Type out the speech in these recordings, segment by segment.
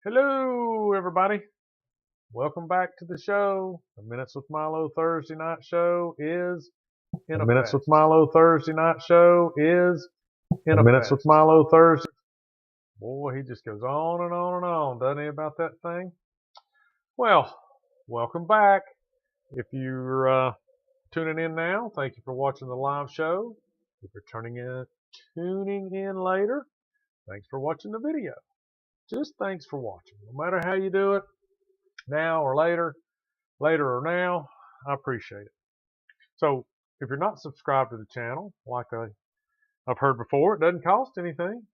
Hello, everybody. Welcome back to the show. The Minutes with Milo Thursday night show is in effect. Minutes with Milo Thursday night show is in effect. Minutes with Milo Thursday. Boy, he just goes on and on and on, doesn't he, about that thing? Well, welcome back. If you're tuning in now, thank you for watching the live show. If you're tuning in later, thanks for watching the video. Just thanks for watching. No matter how you do it, now or later or now, I appreciate it. So if you're not subscribed to the channel, like I've heard before, it doesn't cost anything.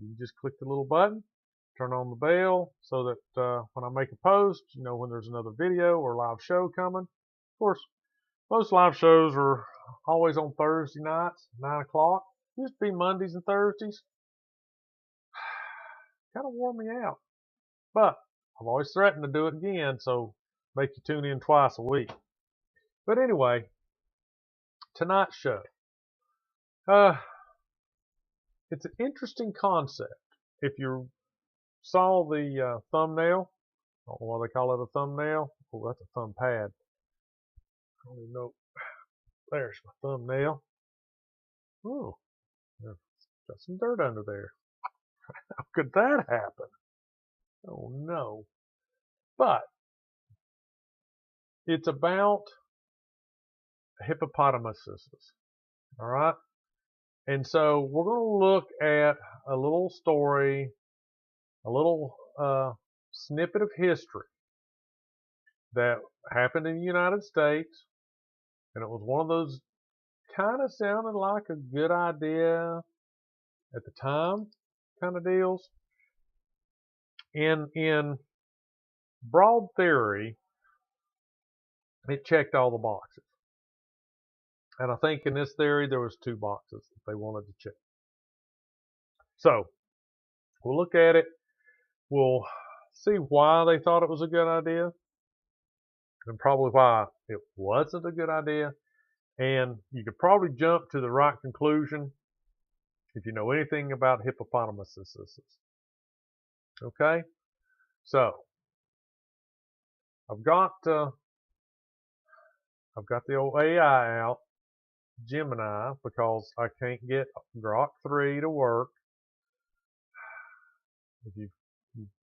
You just click the little button, turn on the bell so that when I make a post, you know when there's another video or live show coming. Of course, most live shows are always on Thursday nights, 9 o'clock. Used to be Mondays and Thursdays. Kind of wore me out. But I've always threatened to do it again, so make you tune in twice a week. But anyway, tonight's show. It's an interesting concept. If you saw the thumbnail, I don't know why they call it a thumbnail. Oh, that's a thumb pad. I don't even know. There's my thumbnail. Oh, got some dirt under there. How could that happen? Oh no. But it's about hippopotamuses. All right. And so we're going to look at a little story, a little snippet of history that happened in the United States. And it was one of those kind of sounded like a good idea at the time kind of deals. In broad theory, it checked all the boxes. And I think in this theory, there was two boxes that they wanted to check. So we'll look at it. We'll see why they thought it was a good idea and probably why it wasn't a good idea. And you could probably jump to the right conclusion if you know anything about hippopotamuses. Okay? So I've got the old AI out, Gemini, because I can't get Grok 3 to work. If you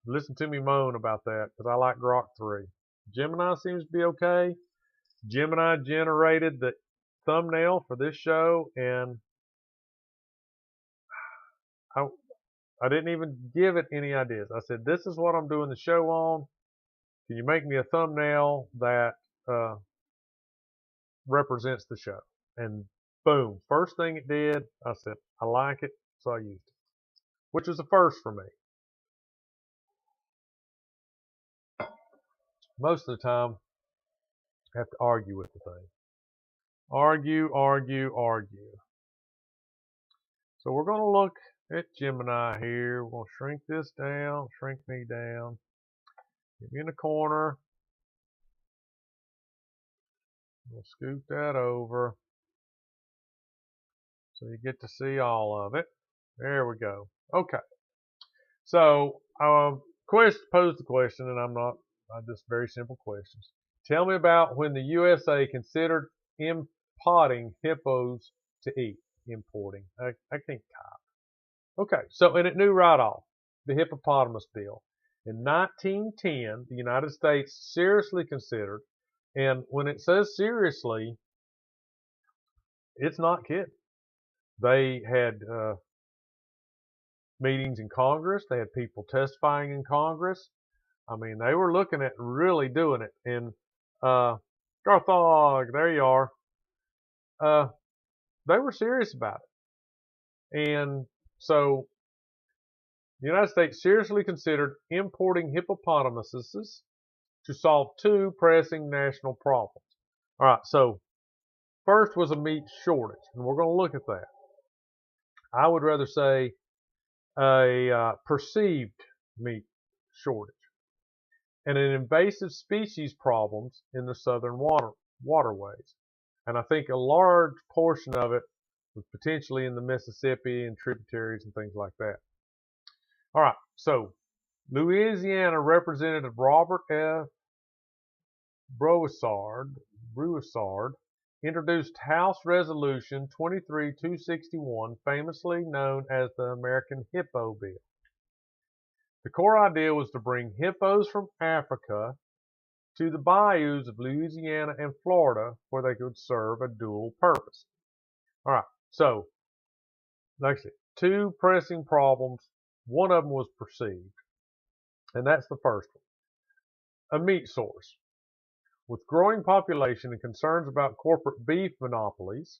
listen to me moan about that, because I like Grok 3. Gemini seems to be okay. Gemini generated the thumbnail for this show, and I didn't even give it any ideas. I said, this is what I'm doing the show on. Can you make me a thumbnail that represents the show? And boom, first thing it did, I said, I like it, so I used it, which was a first for me. Most of the time, I have to argue with the thing. Argue. So we're going to look at Gemini here. We're going to shrink this down, shrink me down. Get me in the corner. We'll scoot that over so you get to see all of it. There we go. Okay. So posed the question, and I just very simple questions. Tell me about when the USA considered importing hippos to eat. Importing. I can't type. Okay, so and it knew right off the hippopotamus deal. In 1910, the United States seriously considered, and when it says seriously, it's not kidding. They had meetings in Congress. They had people testifying in Congress. I mean, they were looking at really doing it. And Garthog, there you are. They were serious about it. And so the United States seriously considered importing hippopotamuses to solve two pressing national problems. All right, so first was a meat shortage, and we're going to look at that. I would rather say a perceived meat shortage and an invasive species problems in the southern waterways. And I think a large portion of it was potentially in the Mississippi and tributaries and things like that. All right, so Louisiana Representative Robert F. Broussard introduced House Resolution 23-261, famously known as the American Hippo Bill. The core idea was to bring hippos from Africa to the bayous of Louisiana and Florida where they could serve a dual purpose. All right, so like I said, two pressing problems. One of them was perceived, and that's the first one. A meat source. With growing population and concerns about corporate beef monopolies,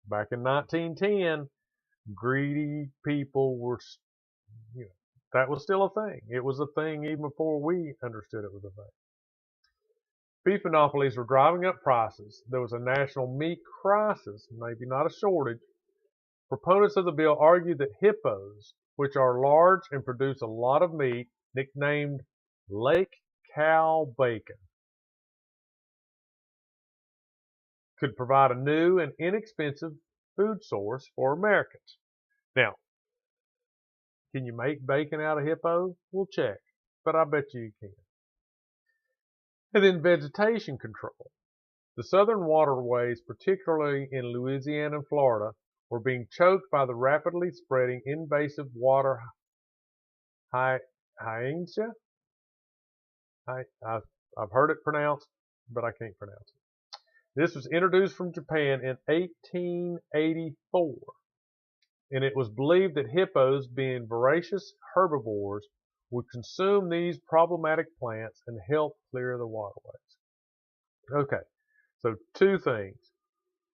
back in 1910, greedy people were, that was still a thing. It was a thing even before we understood it was a thing. Beef monopolies were driving up prices. There was a national meat crisis, maybe not a shortage. Proponents of the bill argued that hippos, which are large and produce a lot of meat, nicknamed Lake Cow Bacon, could provide a new and inexpensive food source for Americans. Now, can you make bacon out of hippo? We'll check, but I bet you can. And then vegetation control. The southern waterways, particularly in Louisiana and Florida, were being choked by the rapidly spreading invasive water hyacinth. I've heard it pronounced, but I can't pronounce it. This was introduced from Japan in 1884, and it was believed that hippos, being voracious herbivores, would consume these problematic plants and help clear the waterways. Okay, so two things.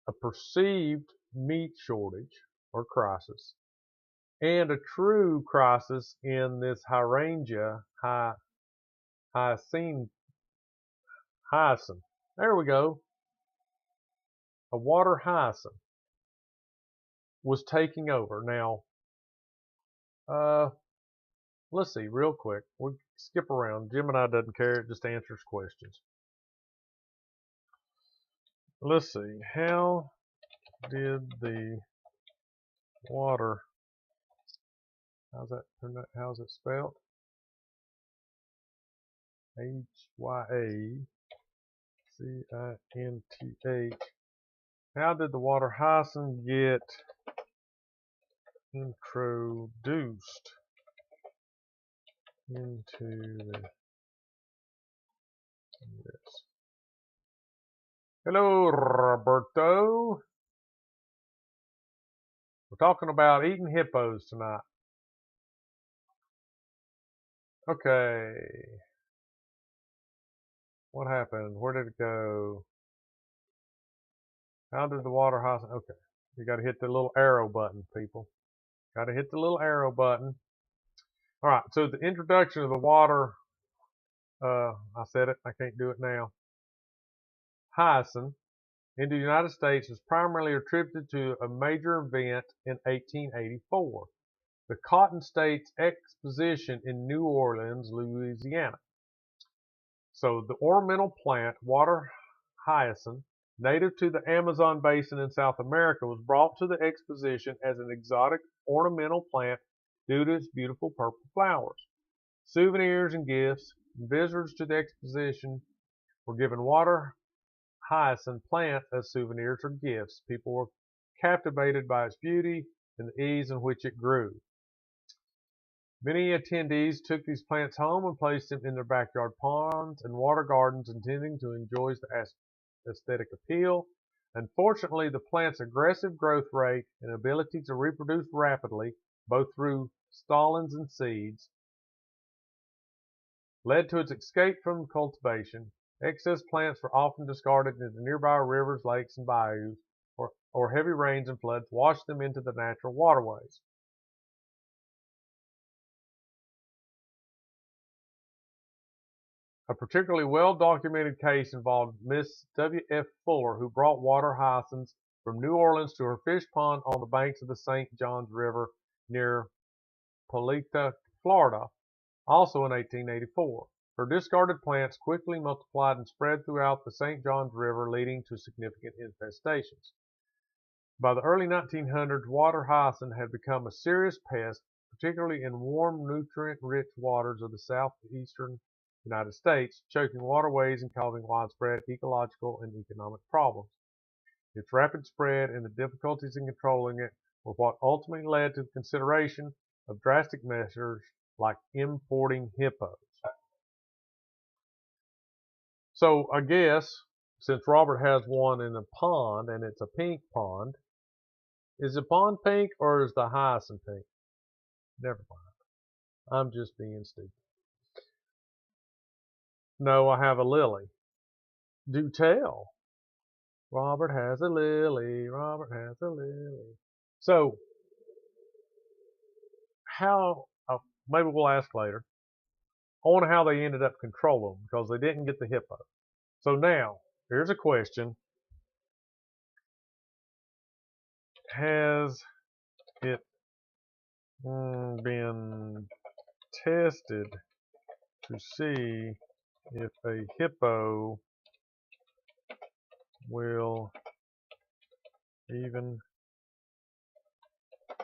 A perceived meat shortage or crisis, and a true crisis in this hyacinth. There we go. A water hyacinth was taking over. Now, let's see real quick. We'll skip around. Gemini doesn't care. It just answers questions. Let's see. How did the water, how's it spelled? Hyacinth. How did the water hyacinth get introduced into this? Hello, Roberto. We're talking about eating hippos tonight. Okay. What happened? Where did it go? How did the water hyacinth? Okay. You got to hit the little arrow button, people. Got to hit the little arrow button. All right. So the introduction of the water, I said it. I can't do it now. Hyacinth into the United States was primarily attributed to a major event in 1884, the Cotton States Exposition in New Orleans, Louisiana. So the ornamental plant, water hyacinth, native to the Amazon basin in South America, was brought to the exposition as an exotic ornamental plant due to its beautiful purple flowers. Souvenirs and gifts, visitors to the exposition were given water hyacinth plant as souvenirs or gifts. People were captivated by its beauty and the ease in which it grew. Many attendees took these plants home and placed them in their backyard ponds and water gardens, intending to enjoy the aesthetic appeal. Unfortunately, the plant's aggressive growth rate and ability to reproduce rapidly, both through stolons and seeds, led to its escape from cultivation. Excess plants were often discarded into nearby rivers, lakes, and bayous, or heavy rains and floods washed them into the natural waterways. A particularly well-documented case involved Miss W.F. Fuller, who brought water hyacinths from New Orleans to her fish pond on the banks of the St. Johns River near Paleto, Florida, also in 1884. Her discarded plants quickly multiplied and spread throughout the St. Johns River, leading to significant infestations. By the early 1900s, water hyacinth had become a serious pest, particularly in warm, nutrient-rich waters of the southeastern United States, choking waterways and causing widespread ecological and economic problems. Its rapid spread and the difficulties in controlling it were what ultimately led to the consideration of drastic measures like importing hippos. So I guess since Robert has one in a pond and it's a pink pond, is the pond pink or is the hyacinth pink? Never mind. I'm just being stupid. No, I have a lily. Do tell. Robert has a lily. Robert has a lily. So how, maybe we'll ask later. I wonder how they ended up controlling them because they didn't get the hippo. So now, here's a question. Has it been tested to see if a hippo will even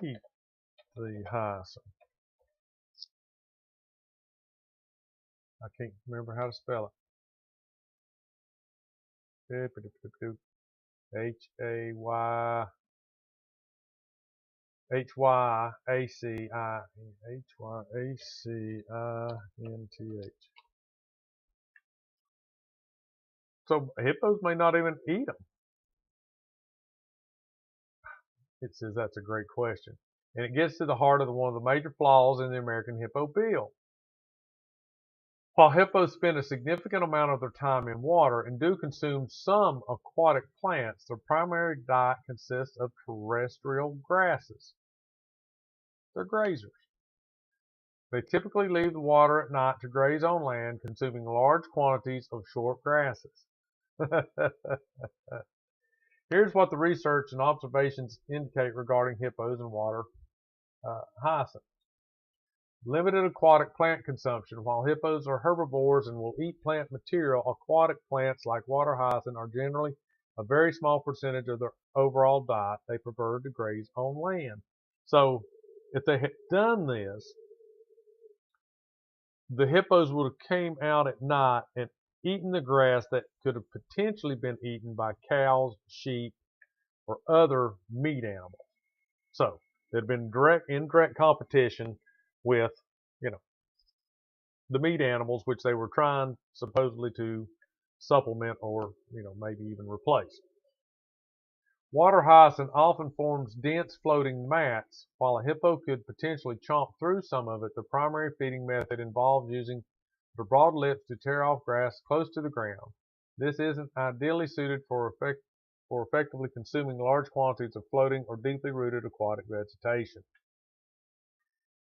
eat the hyacinth? I can't remember how to spell it. H-A-Y H-Y-A-C-I-N-T-H. So hippos may not even eat them. It says that's a great question. And it gets to the heart of one of the major flaws in the American hippo bill. While hippos spend a significant amount of their time in water and do consume some aquatic plants, their primary diet consists of terrestrial grasses. They're grazers. They typically leave the water at night to graze on land, consuming large quantities of short grasses. Here's what the research and observations indicate regarding hippos and water hyacinths. Limited aquatic plant consumption. While hippos are herbivores and will eat plant material, aquatic plants like water hyacinth are generally a very small percentage of their overall diet. They prefer to graze on land. So if they had done this, the hippos would have came out at night and eaten the grass that could have potentially been eaten by cows, sheep, or other meat animals. So they'd been in direct competition with, the meat animals, which they were trying supposedly to supplement or, maybe even replace. Water hyacinth often forms dense floating mats. While a hippo could potentially chomp through some of it, the primary feeding method involves using their broad lips to tear off grass close to the ground. This isn't ideally suited for effectively consuming large quantities of floating or deeply rooted aquatic vegetation.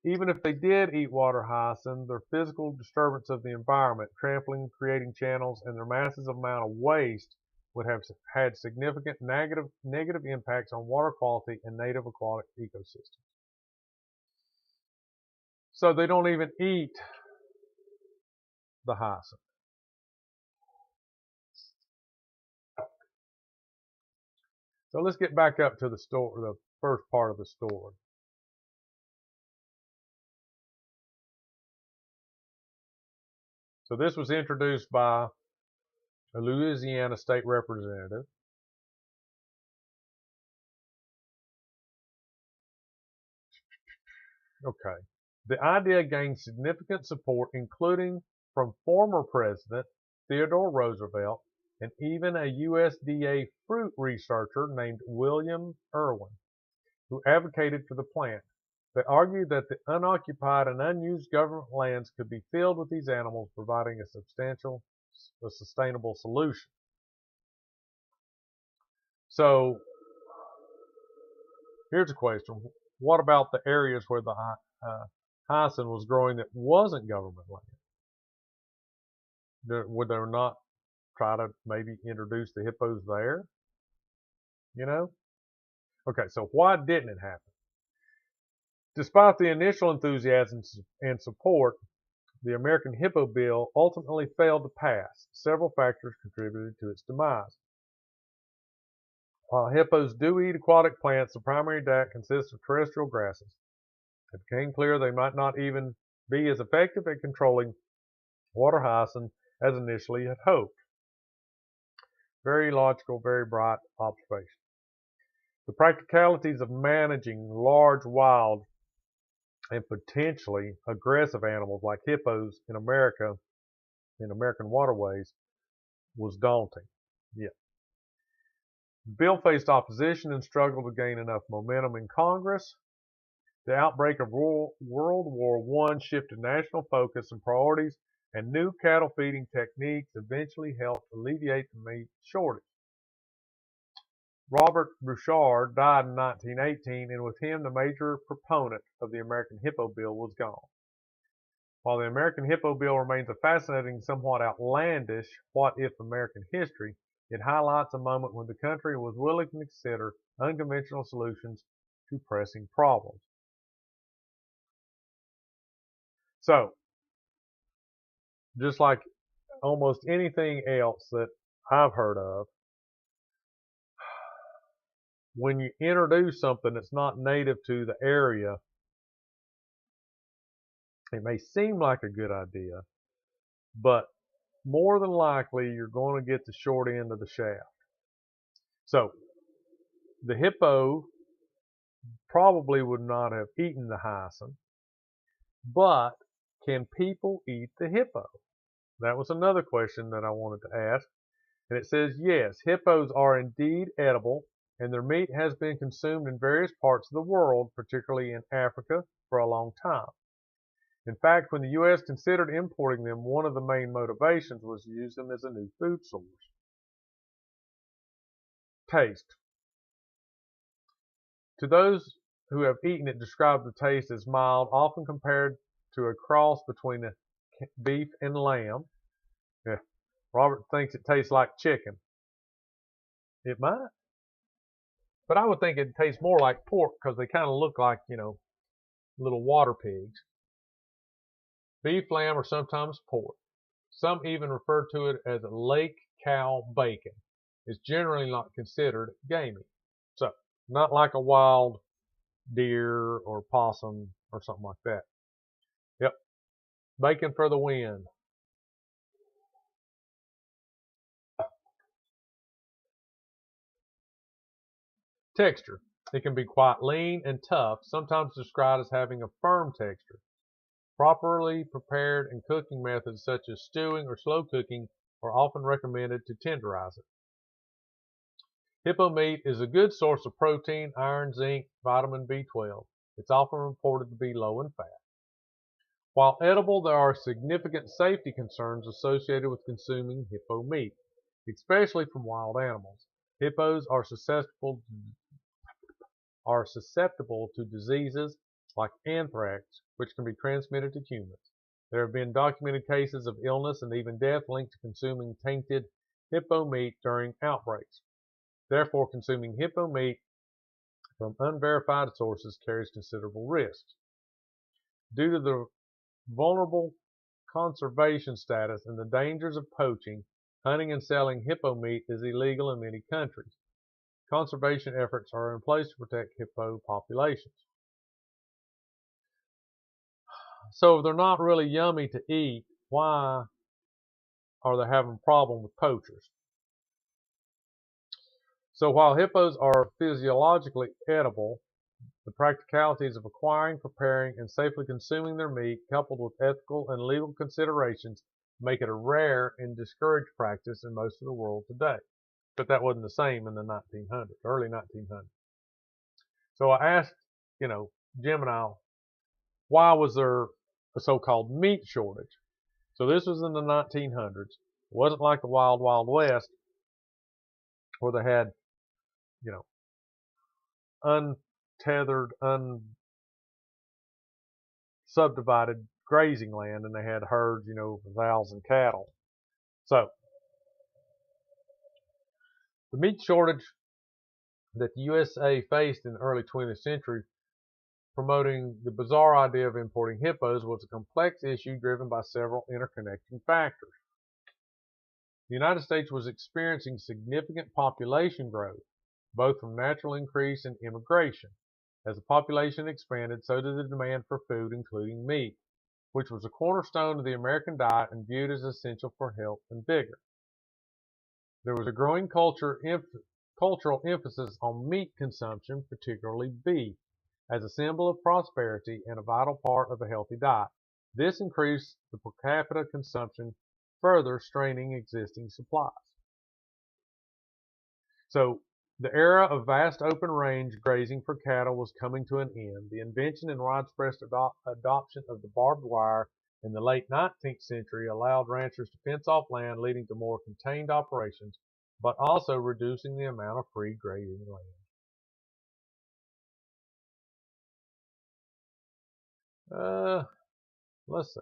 Even if they did eat water hyacinth, their physical disturbance of the environment, trampling, creating channels, and their massive amount of waste would have had significant negative impacts on water quality and native aquatic ecosystems. So they don't even eat the hyacinth. So let's get back up to the first part of the story. So this was introduced by a Louisiana state representative. Okay. The idea gained significant support, including from former President Theodore Roosevelt and even a USDA fruit researcher named William Irwin, who advocated for the plant. They argued that the unoccupied and unused government lands could be filled with these animals, providing a sustainable solution. So here's a question. What about the areas where the hyacinth was growing that wasn't government land? Would they not try to maybe introduce the hippos there? Okay, so why didn't it happen? Despite the initial enthusiasm and support, the American Hippo Bill ultimately failed to pass. Several factors contributed to its demise. While hippos do eat aquatic plants, the primary diet consists of terrestrial grasses. It became clear they might not even be as effective at controlling water hyacinth as initially had hoped. Very logical, very bright observation. The practicalities of managing large, wild, and potentially aggressive animals like hippos in America, in American waterways, was daunting. Yeah. The bill faced opposition and struggled to gain enough momentum in Congress. The outbreak of World War I shifted national focus and priorities, and new cattle feeding techniques eventually helped alleviate the meat shortage. Robert Bouchard died in 1918, and with him the major proponent of the American Hippo Bill was gone. While the American Hippo Bill remains a fascinating, somewhat outlandish what-if American history, it highlights a moment when the country was willing to consider unconventional solutions to pressing problems. So, just like almost anything else that I've heard of, when you introduce something that's not native to the area, it may seem like a good idea, but more than likely you're going to get the short end of the shaft. So, the hippo probably would not have eaten the hyacinth, but can people eat the hippo? That was another question that I wanted to ask. And it says, yes, hippos are indeed edible, and their meat has been consumed in various parts of the world, particularly in Africa, for a long time. In fact, when the U.S. considered importing them, one of the main motivations was to use them as a new food source. Taste. To those who have eaten it, describe the taste as mild, often compared to a cross between a beef and lamb. Yeah. Robert thinks it tastes like chicken. It might. But I would think it tastes more like pork because they kind of look like, little water pigs. Beef, lamb, or sometimes pork. Some even refer to it as lake cow bacon. It's generally not considered gamey. So, not like a wild deer or possum or something like that. Yep. Bacon for the win. Texture. It can be quite lean and tough, sometimes described as having a firm texture. Properly prepared and cooking methods such as stewing or slow cooking are often recommended to tenderize it. Hippo meat is a good source of protein, iron, zinc, vitamin B12. It's often reported to be low in fat. While edible, there are significant safety concerns associated with consuming hippo meat, especially from wild animals. Hippos are susceptible to diseases like anthrax, which can be transmitted to humans. There have been documented cases of illness and even death linked to consuming tainted hippo meat during outbreaks. Therefore, consuming hippo meat from unverified sources carries considerable risks. Due to the vulnerable conservation status and the dangers of poaching, hunting and selling hippo meat is illegal in many countries. Conservation efforts are in place to protect hippo populations. So if they're not really yummy to eat, why are they having a problem with poachers? So while hippos are physiologically edible, the practicalities of acquiring, preparing, and safely consuming their meat, coupled with ethical and legal considerations, make it a rare and discouraged practice in most of the world today. But that wasn't the same in the 1900s, early 1900s. So I asked, Gemini, why was there a so-called meat shortage? So this was in the 1900s. It wasn't like the Wild Wild West where they had, untethered, unsubdivided grazing land, and they had herds, of 1,000 cattle. So the meat shortage that the USA faced in the early 20th century, promoting the bizarre idea of importing hippos, was a complex issue driven by several interconnecting factors. The United States was experiencing significant population growth, both from natural increase and immigration. As the population expanded, so did the demand for food, including meat, which was a cornerstone of the American diet and viewed as essential for health and vigor. There was a growing cultural emphasis on meat consumption, particularly beef, as a symbol of prosperity and a vital part of a healthy diet. This increased the per capita consumption, further straining existing supplies. So the era of vast open range grazing for cattle was coming to an end. The invention and widespread adoption of the barbed wire in the late 19th century allowed ranchers to fence off land, leading to more contained operations, but also reducing the amount of free grazing land. Let's see.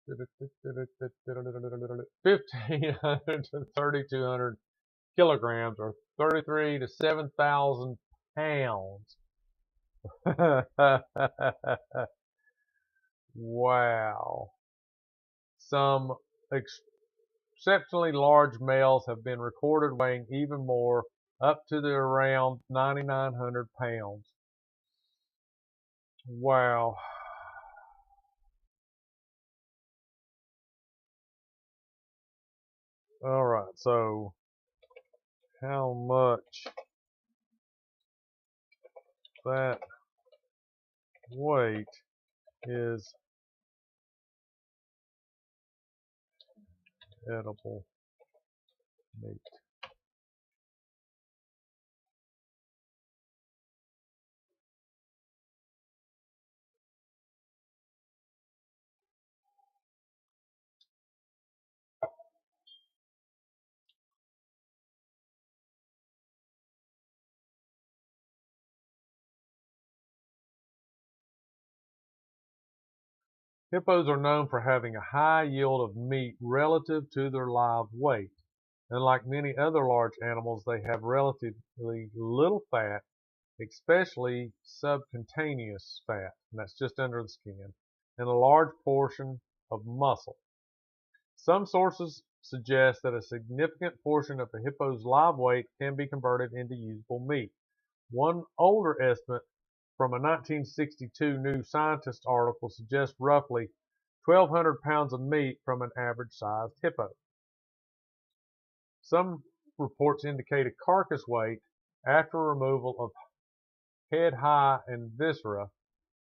$1,500 to 3,200 kilograms, or 33 to 7,000 pounds. Wow. Some exceptionally large males have been recorded weighing even more, up to around 9,900 pounds. Wow. All right, so how much that weight is edible meat? Hippos are known for having a high yield of meat relative to their live weight. Unlike many other large animals, they have relatively little fat, especially subcutaneous fat, and that's just under the skin, and a large portion of muscle. Some sources suggest that a significant portion of the hippo's live weight can be converted into usable meat. One older estimate from a 1962 New Scientist article suggests roughly 1,200 pounds of meat from an average-sized hippo. Some reports indicate a carcass weight after removal of head, high, and viscera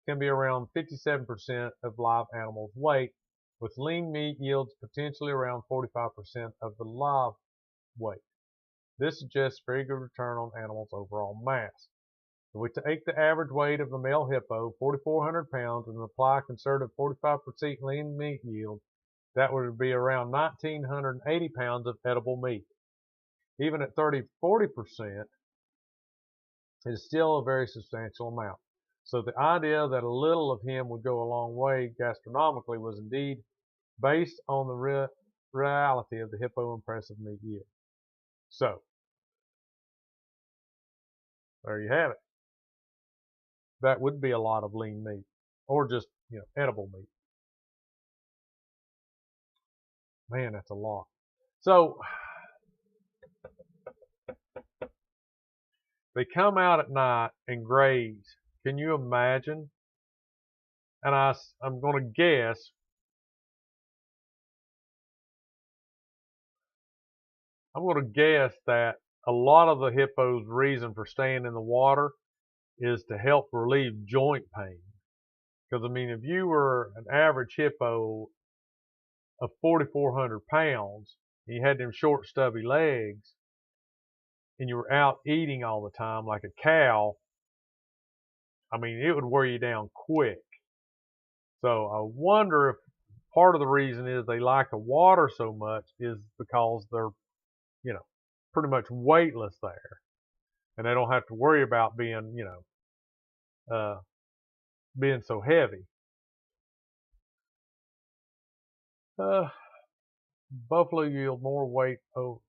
can be around 57% of live animals' weight, with lean meat yields potentially around 45% of the live weight. This suggests very good return on animals' overall mass. If we take the average weight of the male hippo, 4,400 pounds, and apply a conservative 45% lean meat yield, that would be around 1,980 pounds of edible meat. Even at 30–40%, is still a very substantial amount. So the idea that a little of him would go a long way gastronomically was indeed based on the reality of the hippo impressive meat yield. So there you have it. That would be a lot of lean meat, or just edible meat. Man, that's a lot. So they come out at night and graze. Can you imagine? And I'm going to guess. I'm going to guess that a lot of the hippo's reason for staying in the water is to help relieve joint pain. Because, I mean, if you were an average hippo of 4,400 pounds, and you had them short, stubby legs, and you were out eating all the time like a cow, I mean, it would wear you down quick. So I wonder if part of the reason is they like the water so much is because they're, pretty much weightless there. And they don't have to worry about being, being so heavy. Buffalo yield more weight over.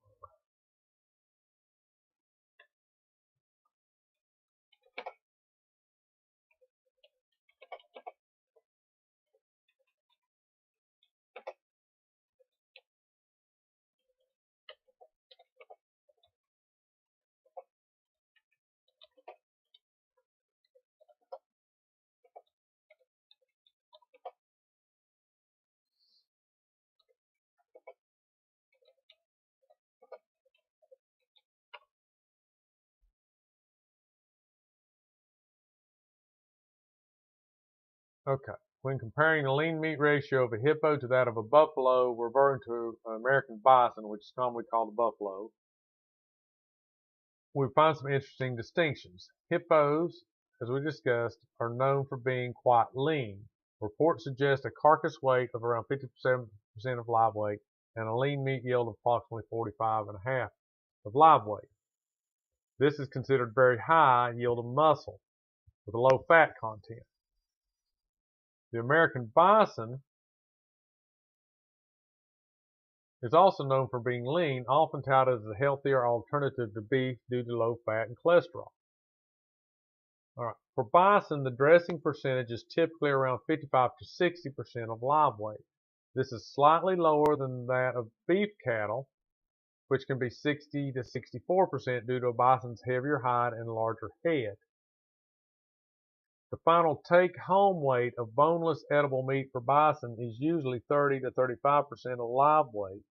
Okay. When comparing the lean meat ratio of a hippo to that of a buffalo, we're referring to an American bison, which is commonly called a buffalo, we find some interesting distinctions. Hippos, as we discussed, are known for being quite lean. Reports suggest a carcass weight of around 57% of live weight and a lean meat yield of approximately 45.5% of live weight. This is considered very high yield of muscle with a low fat content. The American bison is also known for being lean, often touted as a healthier alternative to beef due to low fat and cholesterol. All right. For bison, the dressing percentage is typically around 55 to 60% of live weight. This is slightly lower than that of beef cattle, which can be 60 to 64% due to a bison's heavier hide and larger head. The final take-home weight of boneless edible meat for bison is usually 30 to 35% of live weight,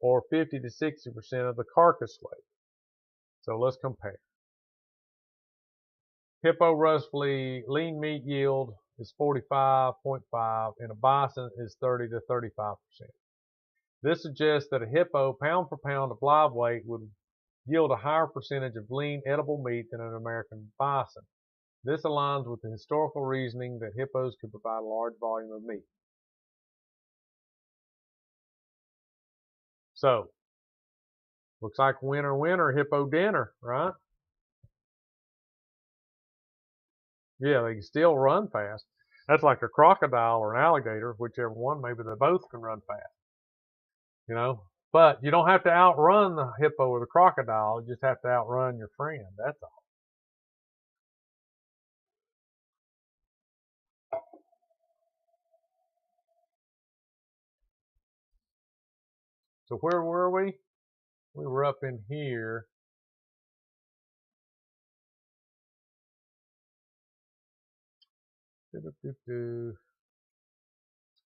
or 50 to 60% of the carcass weight. So let's compare. Hippo roughly lean meat yield is 45.5 and a bison is 30 to 35%. This suggests that a hippo pound for pound of live weight would yield a higher percentage of lean edible meat than an American bison. This aligns with the historical reasoning that hippos could provide a large volume of meat. So, looks like winner, winner, hippo dinner, right? Yeah, they can still run fast. That's like a crocodile or an alligator, whichever one. Maybe they both can run fast, you know. But you don't have to outrun the hippo or the crocodile. You just have to outrun your friend. That's all. So where were we? We were up in here.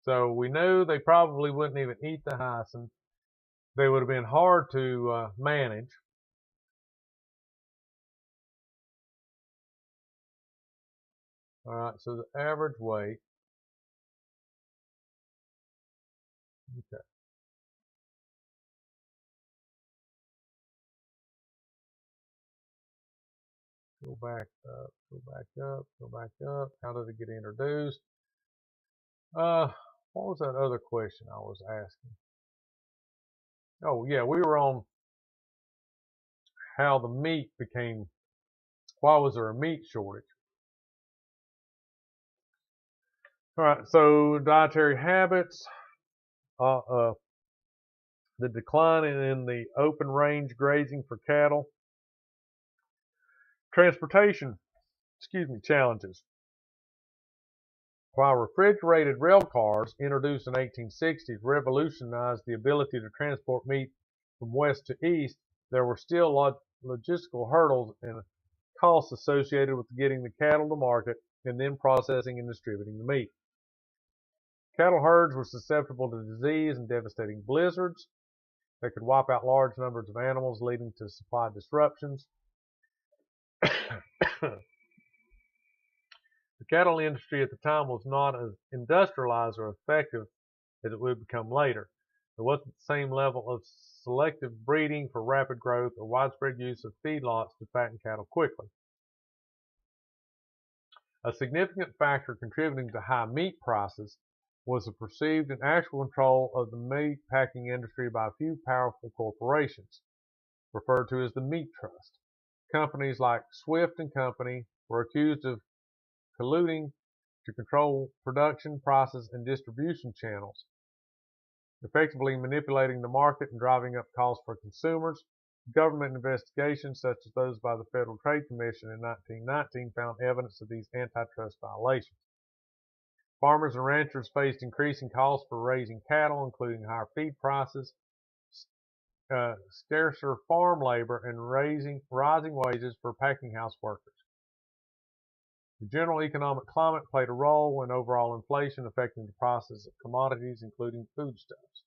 So we knew they probably wouldn't even eat the hyson. They would have been hard to manage. All right, so the average weight. Okay. Go back up, go back up, go back up. How did it get introduced? What was that other question I was asking? Oh, yeah, we were on how the meat became, why was there a meat shortage? All right, so dietary habits, the decline in the open range grazing for cattle, transportation, challenges. While refrigerated rail cars, introduced in the 1860s, revolutionized the ability to transport meat from west to east, there were still logistical hurdles and costs associated with getting the cattle to market and then processing and distributing the meat. Cattle herds were susceptible to disease and devastating blizzards that could wipe out large numbers of animals, leading to supply disruptions. The cattle industry at the time was not as industrialized or effective as it would become later. There wasn't the same level of selective breeding for rapid growth or widespread use of feedlots to fatten cattle quickly. A significant factor contributing to high meat prices was the perceived and actual control of the meat packing industry by a few powerful corporations, referred to as the meat trust. Companies like Swift and Company were accused of colluding to control production, prices, and distribution channels, effectively manipulating the market and driving up costs for consumers. Government investigations, such as those by the Federal Trade Commission in 1919, found evidence of these antitrust violations. Farmers and ranchers faced increasing costs for raising cattle, including higher feed prices, scarcer farm labor, and rising wages for packing house workers. The general economic climate played a role in overall inflation affecting the prices of commodities, including foodstuffs.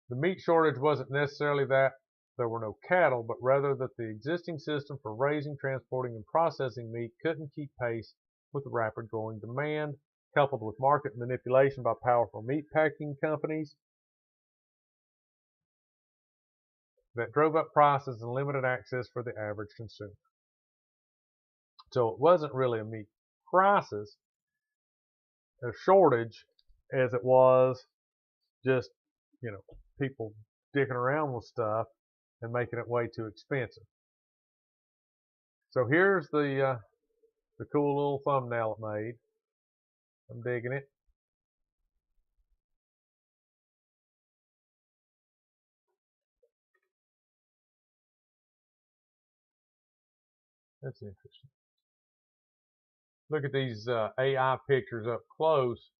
The meat shortage wasn't necessarily that there were no cattle, but rather that the existing system for raising, transporting, and processing meat couldn't keep pace with the rapid growing demand, coupled with market manipulation by powerful meat packing companies that drove up prices and limited access for the average consumer. So it wasn't really a meat crisis, a shortage, as it was just, people dicking around with stuff and making it way too expensive. So here's the cool little thumbnail it made. I'm digging it. That's interesting. Look at these AI pictures up close.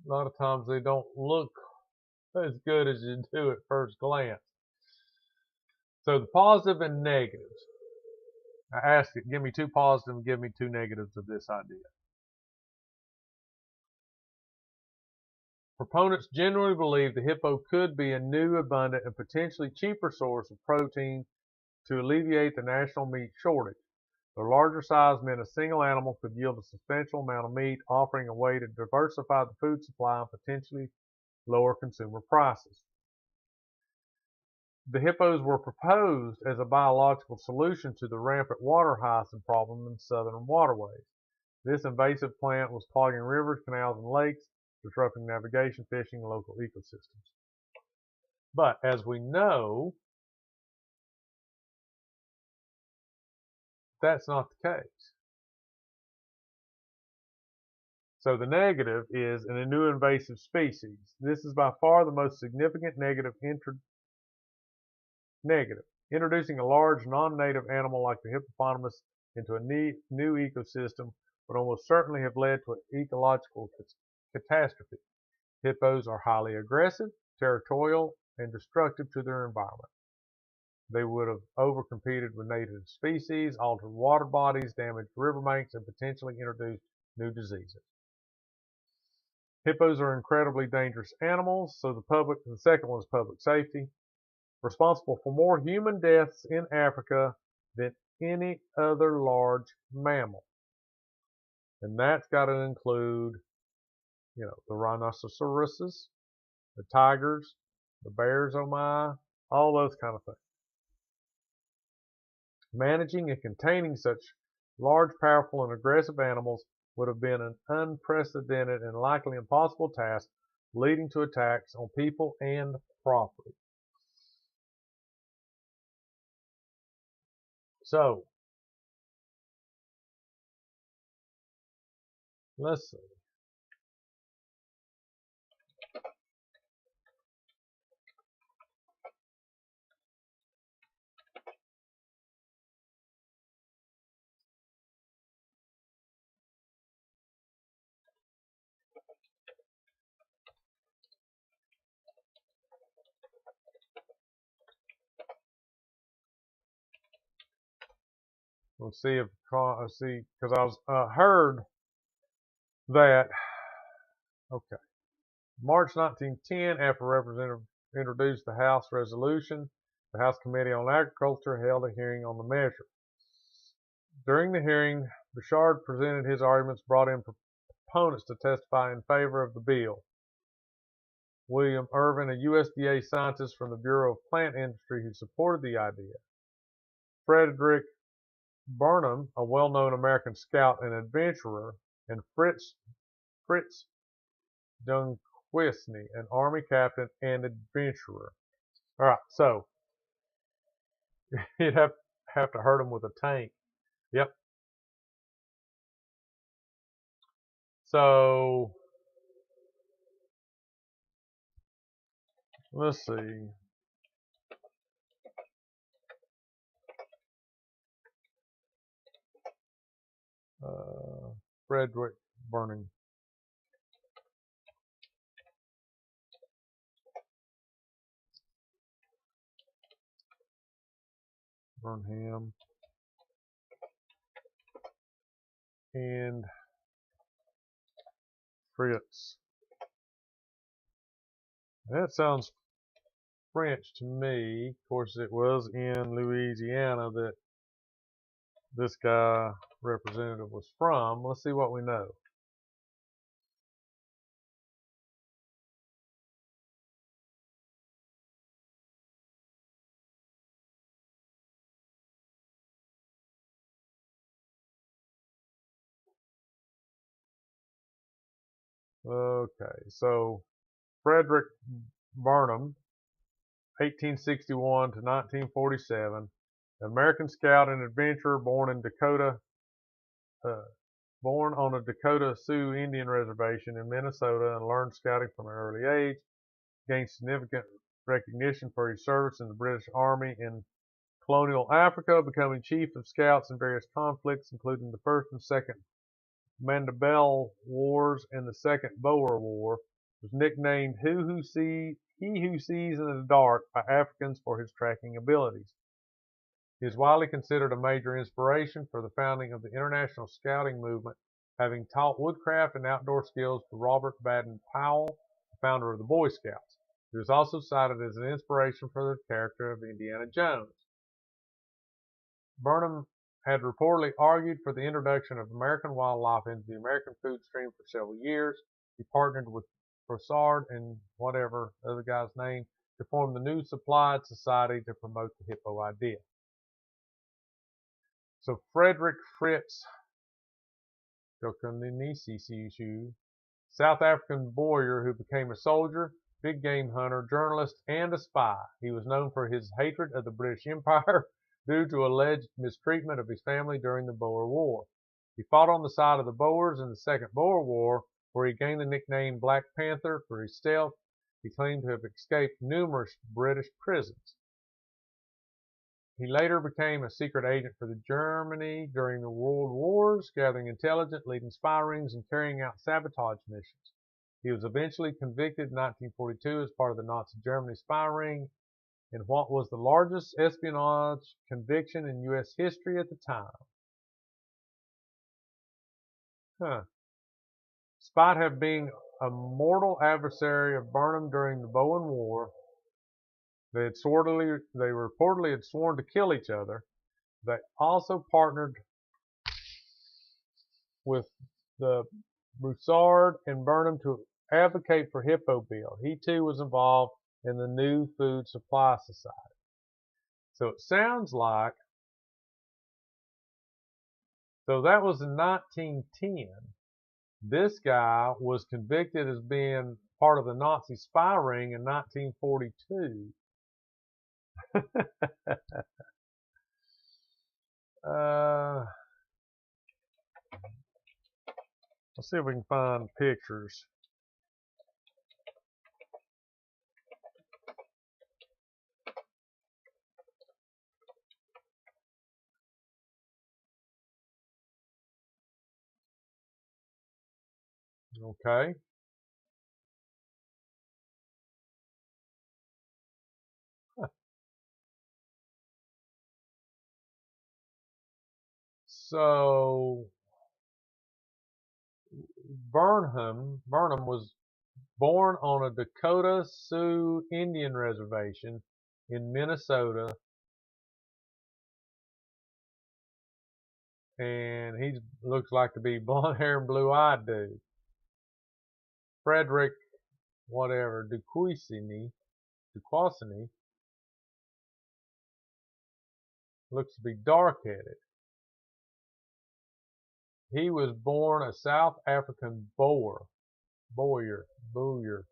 A lot of times they don't look as good as you do at first glance. So the positive and negatives. I asked it, give me 2 positives and give me 2 negatives of this idea. Proponents generally believe the hippo could be a new, abundant, and potentially cheaper source of protein to alleviate the national meat shortage. The larger size meant a single animal could yield a substantial amount of meat, offering a way to diversify the food supply and potentially lower consumer prices. The hippos were proposed as a biological solution to the rampant water hyacinth problem in southern waterways. This invasive plant was clogging rivers, canals, and lakes, disrupting navigation, fishing, and local ecosystems. But as we know, that's not the case. So the negative is a new invasive species. This is by far the most significant negative. Introducing a large non-native animal like the hippopotamus into a new ecosystem would almost certainly have led to an ecological catastrophe. Hippos are highly aggressive, territorial, and destructive to their environment. They would have overcompeted with native species, altered water bodies, damaged riverbanks, and potentially introduced new diseases. Hippos are incredibly dangerous animals, so the second one is public safety, responsible for more human deaths in Africa than any other large mammal. And that's got to include, the rhinoceroses, the tigers, the bears, oh my, all those kind of things. Managing and containing such large, powerful, and aggressive animals would have been an unprecedented and likely impossible task, leading to attacks on people and property. So, let's see. Let's see if because I was heard that. Okay, March 1910, after Representative introduced the House resolution, the House Committee on Agriculture held a hearing on the measure. During the hearing, Bouchard presented his arguments, brought in proponents to testify in favor of the bill. William Irvin, a USDA scientist from the Bureau of Plant Industry who supported the idea. Frederick Burnham, a well-known American scout and adventurer, and Fritz Dunquisney, an Army captain and adventurer. All right, so you'd have to hurt him with a tank. Yep. So let's see. Frederick Burnham. Burnham. And Fritz. That sounds French to me. Of course, it was in Louisiana that this guy representative was from. Let's see what we know. Okay, so Frederick Burnham, 1861 to 1947, American scout and adventurer born on a Dakota Sioux Indian reservation in Minnesota and learned scouting from an early age. Gained significant recognition for his service in the British Army in colonial Africa, becoming chief of scouts in various conflicts, including the First and Second Mandibel Wars and the Second Boer War. Was nicknamed He Who Sees in the Dark by Africans for his tracking abilities. He is widely considered a major inspiration for the founding of the international scouting movement, having taught woodcraft and outdoor skills to Robert Baden-Powell, the founder of the Boy Scouts. He was also cited as an inspiration for the character of Indiana Jones. Burnham had reportedly argued for the introduction of American wildlife into the American food stream for several years. He partnered with Broussard and whatever other guy's name to form the New Supplied Society to promote the Hippo idea. So Frederick Fritz Dokoninisi, South African warrior who became a soldier, big game hunter, journalist, and a spy. He was known for his hatred of the British Empire due to alleged mistreatment of his family during the Boer War. He fought on the side of the Boers in the Second Boer War, where he gained the nickname Black Panther for his stealth. He claimed to have escaped numerous British prisons. He later became a secret agent for Germany during the World Wars, gathering intelligence, leading spy rings, and carrying out sabotage missions. He was eventually convicted in 1942 as part of the Nazi Germany spy ring in what was the largest espionage conviction in U.S. history at the time. Despite having been a mortal adversary of Burnham during the Boer War, they reportedly had sworn to kill each other. They also partnered with the Broussard and Burnham to advocate for Hippo Bill. He too was involved in the New Food Supply Society. So it sounds like, so that was in 1910. This guy was convicted as being part of the Nazi spy ring in 1942. Let's see if we can find pictures. Okay. So Burnham was born on a Dakota Sioux Indian reservation in Minnesota, and he looks like to be blonde hair and blue-eyed dude. Frederick, whatever, Duquesne, looks to be dark-headed. He was born a South African Boer, who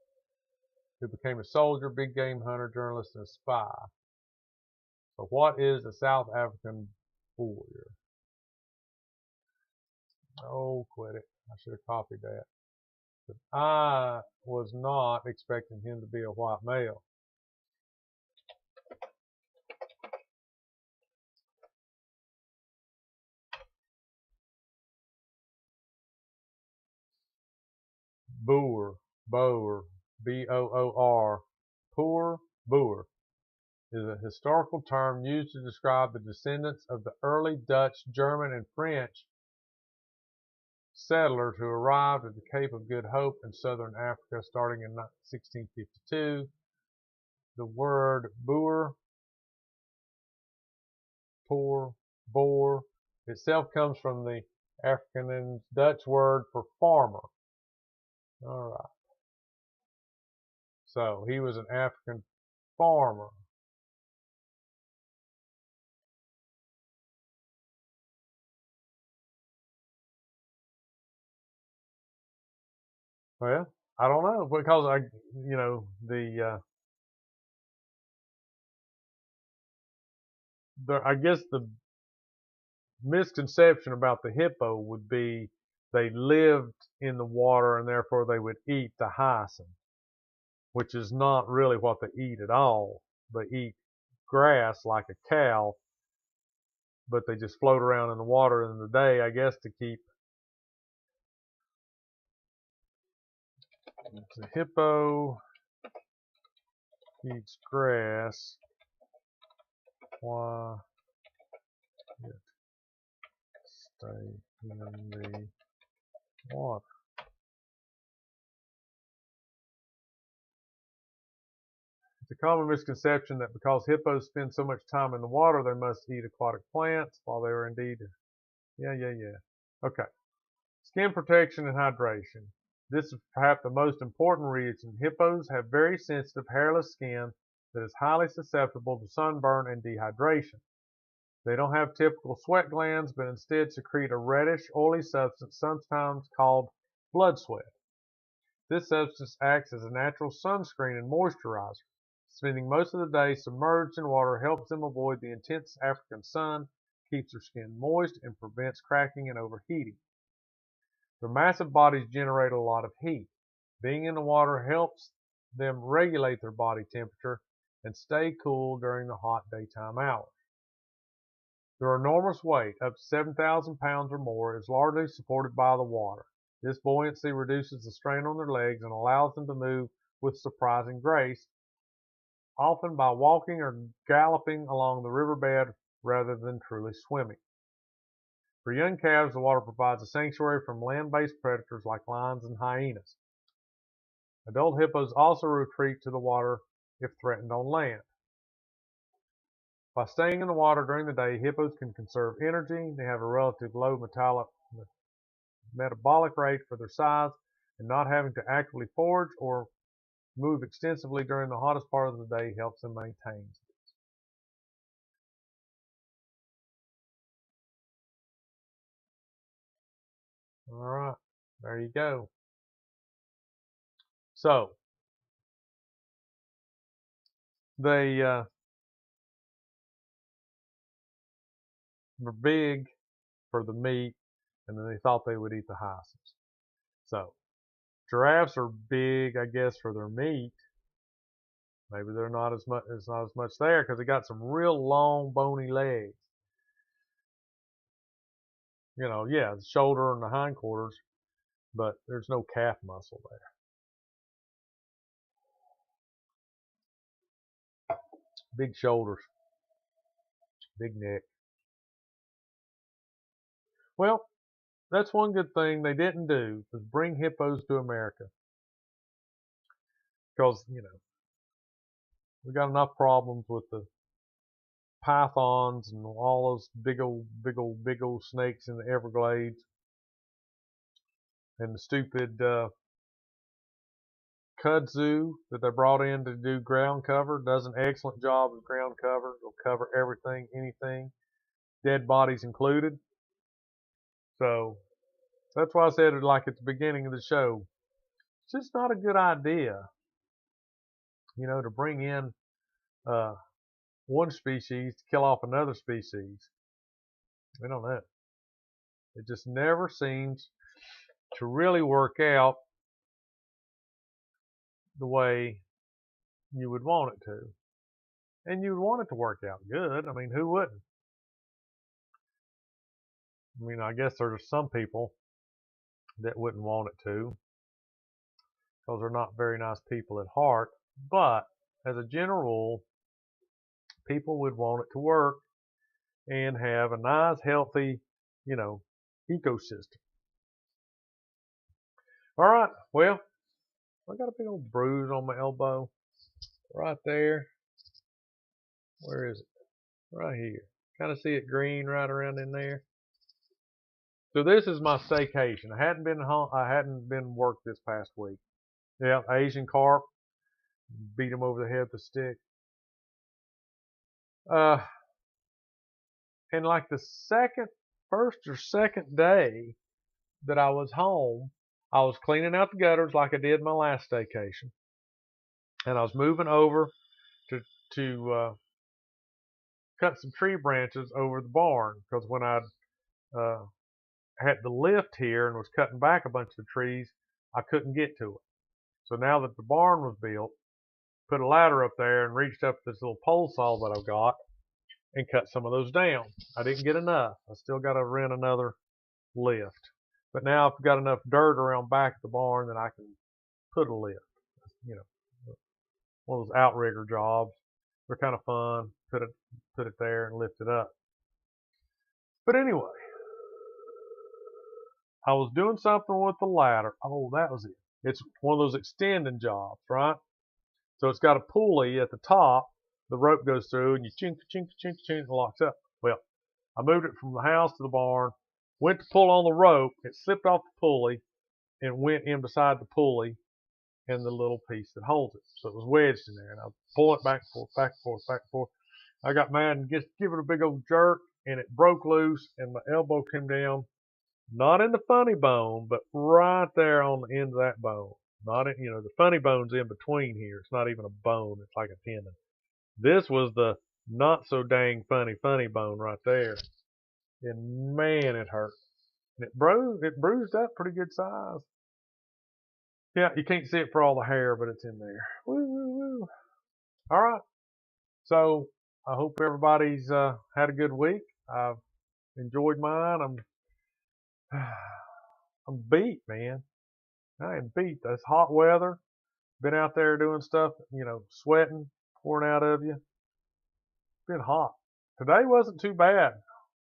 became a soldier, big game hunter, journalist, and a spy. So what is a South African Boer? Oh, quit it. I should have copied that. But I was not expecting him to be a white male. Boer, B-O-O-R, poor Boer, is a historical term used to describe the descendants of the early Dutch, German, and French settlers who arrived at the Cape of Good Hope in southern Africa starting in 1652. The word Boer, poor, Boer, itself comes from the African and Dutch word for farmer. All right. So he was an African farmer. Well, I don't know because I guess the misconception about the hippo would be they lived in the water and therefore they would eat the hyacinth, which is not really what they eat at all. They eat grass like a cow, but they just float around in the water in the day, I guess, to keep. The hippo eats grass. Why it stay in the water? It's a common misconception that because hippos spend so much time in the water, they must eat aquatic plants, while they are indeed. Yeah. Okay. Skin protection and hydration. This is perhaps the most important reason. Hippos have very sensitive, hairless skin that is highly susceptible to sunburn and dehydration. They don't have typical sweat glands, but instead secrete a reddish, oily substance, sometimes called blood sweat. This substance acts as a natural sunscreen and moisturizer. Spending most of the day submerged in water helps them avoid the intense African sun, keeps their skin moist, and prevents cracking and overheating. Their massive bodies generate a lot of heat. Being in the water helps them regulate their body temperature and stay cool during the hot daytime hours. Their enormous weight, up to 7,000 pounds or more, is largely supported by the water. This buoyancy reduces the strain on their legs and allows them to move with surprising grace, often by walking or galloping along the riverbed rather than truly swimming. For young calves, the water provides a sanctuary from land-based predators like lions and hyenas. Adult hippos also retreat to the water if threatened on land. By staying in the water during the day, hippos can conserve energy. They have a relatively low metabolic rate for their size, and not having to actively forage or move extensively during the hottest part of the day helps them maintain. All right, there you go. So they were big for the meat, and then they thought they would eat the hyacinths. So giraffes are big, I guess, for their meat. Maybe they're not as much. It's not as much there because they got some real long, bony legs. Yeah, the shoulder and the hindquarters, but there's no calf muscle there. Big shoulders, big neck. Well, that's one good thing they didn't do was bring hippos to America, because we got enough problems with the pythons and all those big old snakes in the Everglades, and the stupid kudzu that they brought in to do ground cover. Does an excellent job of ground cover. It'll cover everything, anything, dead bodies included. So that's why I said it like at the beginning of the show. It's just not a good idea, to bring in one species to kill off another species. I don't know. It just never seems to really work out the way you would want it to. And you would want it to work out good. I mean, who wouldn't? I mean, I guess there's some people that wouldn't want it to, because they're not very nice people at heart. But as a general rule, people would want it to work and have a nice, healthy, ecosystem. All right, well, I got a big old bruise on my elbow right there. Where is it? Right here. Kind of see it green right around in there. So this is my staycation. I hadn't been home. I hadn't been work this past week. Yeah, Asian carp. Beat him over the head with a stick. And like the first or second day that I was home, I was cleaning out the gutters like I did my last staycation, and I was moving over to cut some tree branches over the barn because when I uh, had the lift here and was cutting back a bunch of trees, I couldn't get to it. So now that the barn was built, put a ladder up there and reached up this little pole saw that I've got and cut some of those down. I didn't get enough. I still got to rent another lift. But now I've got enough dirt around back of the barn that I can put a lift. You know, one of those outrigger jobs. They're kind of fun. Put it there and lift it up. But anyway, I was doing something with the ladder. Oh, that was it. It's one of those extending jobs, right? So it's got a pulley at the top. The rope goes through and you chink, chink, chink, chink, and locks up. Well, I moved it from the house to the barn, went to pull on the rope. It slipped off the pulley and went in beside the pulley and the little piece that holds it. So it was wedged in there. And I pull it back and forth, back and forth, back and forth. I got mad and just give it a big old jerk, and it broke loose, and my elbow came down, not in the funny bone, but right there on the end of that bone. Not in, the funny bone's in between here. It's not even a bone. It's like a tendon. This was the not so dang funny bone right there. And man, it hurt. And it bruised up pretty good size. Yeah, you can't see it for all the hair, but it's in there. Woo, woo, woo. All right. So I hope everybody's had a good week. I've enjoyed mine. I'm beat, man. I am beat. That's hot weather. Been out there doing stuff, sweating, pouring out of you. It's been hot. Today wasn't too bad.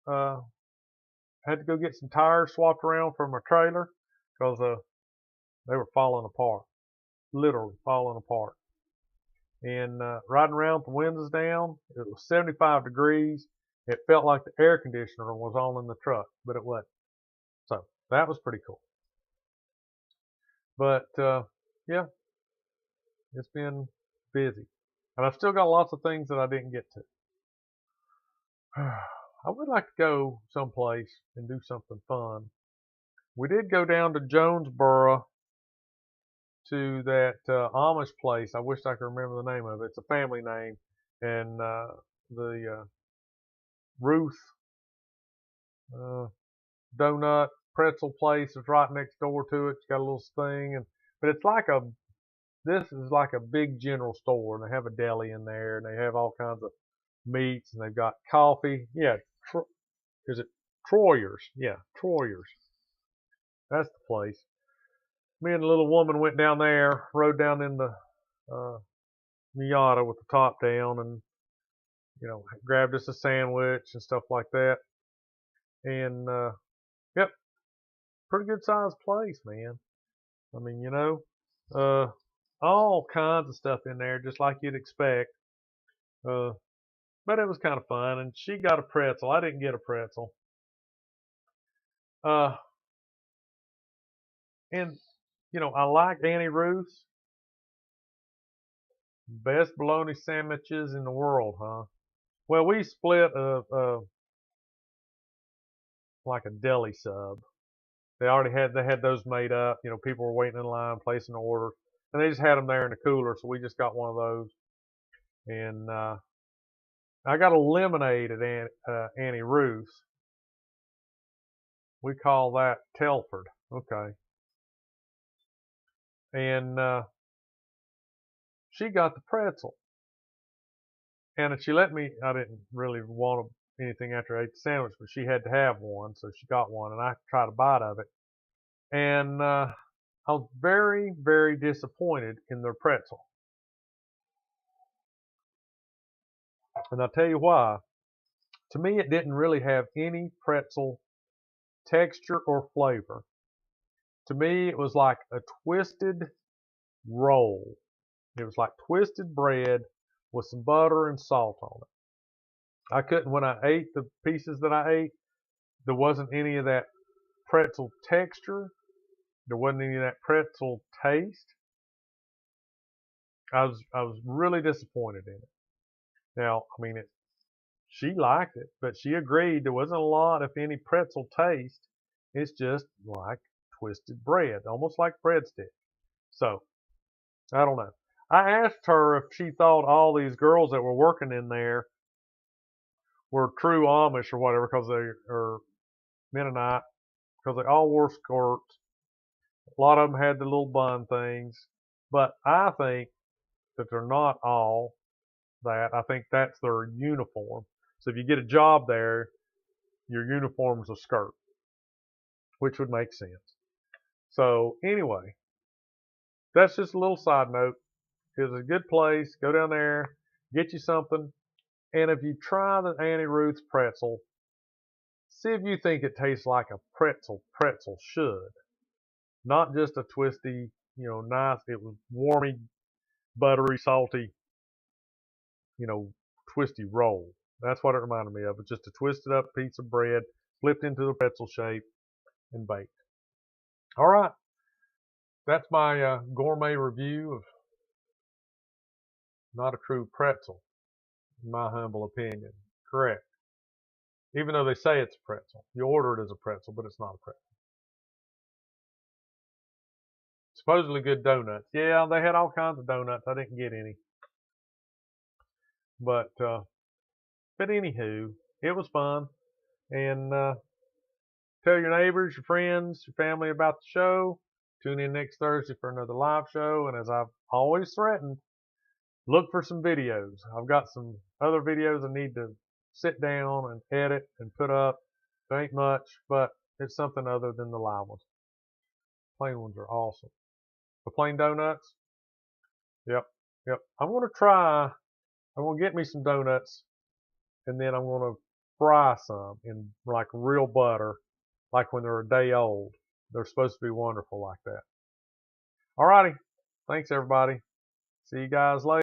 Had to go get some tires swapped around from my trailer because they were falling apart, literally falling apart. And riding around with the windows down, it was 75 degrees. It felt like the air conditioner was on in the truck, but it wasn't. So that was pretty cool. But yeah, it's been busy. And I've still got lots of things that I didn't get to. I would like to go someplace and do something fun. We did go down to Jonesboro to that Amish place. I wish I could remember the name of it. It's a family name. And the Ruth donut pretzel place is right next door to it. It's got a little thing. But it's like this is like a big general store. And they have a deli in there. And they have all kinds of meats. And they've got coffee. Yeah. Is it Troyer's? Yeah, Troyer's. That's the place. Me and the little woman went down there, rode down in the Miata with the top down, and grabbed us a sandwich and stuff like that. And yep, pretty good sized place, man. I mean, all kinds of stuff in there, just like you'd expect. But it was kind of fun. And she got a pretzel. I didn't get a pretzel. And I like Annie Ruth's. Best bologna sandwiches in the world, huh? Well, we split like a deli sub. They had those made up. People were waiting in line, placing orders, and they just had them there in the cooler. So we just got one of those. And I got a lemonade at Annie Ruth's. We call that Telford. Okay. And she got the pretzel. And she let me, I didn't really want anything after I ate the sandwich, but she had to have one, so she got one, and I tried a bite of it. And I was very, very disappointed in their pretzel. And I'll tell you why. To me, it didn't really have any pretzel texture or flavor. To me, it was like a twisted roll. It was like twisted bread with some butter and salt on it. I couldn't, when I ate the pieces that I ate, there wasn't any of that pretzel texture. There wasn't any of that pretzel taste. I was really disappointed in it. Now, I mean, she liked it, but she agreed there wasn't a lot, if any, pretzel taste. It's just like twisted bread, almost like breadstick. So, I don't know. I asked her if she thought all these girls that were working in there were true Amish or whatever, because they are Mennonite, because they all wore skirts. A lot of them had the little bun things. But I think that they're not all that. I think that's their uniform. So if you get a job there, your uniform's a skirt, which would make sense. So anyway, that's just a little side note. It's a good place. Go down there, get you something. And if you try the Auntie Ruth's pretzel, see if you think it tastes like a pretzel should. Not just a twisty, nice, it was warmy, buttery, salty, twisty roll. That's what it reminded me of. It's just a twisted up piece of bread, flipped into the pretzel shape, and baked. All right. That's my gourmet review of not a true pretzel, in my humble opinion. Correct. Even though they say it's a pretzel. You order it as a pretzel, but it's not a pretzel. Supposedly good donuts. Yeah, they had all kinds of donuts. I didn't get any. But anywho, it was fun. And tell your neighbors, your friends, your family about the show. Tune in next Thursday for another live show. And as I've always threatened, look for some videos. I've got some other videos I need to sit down and edit and put up. It ain't much, but it's something other than the live ones. Plain ones are awesome. The plain donuts, yep. I'm going to get me some donuts, and then I'm going to fry some in like real butter, like when they're a day old. They're supposed to be wonderful like that. Alrighty. Thanks, everybody. See you guys later.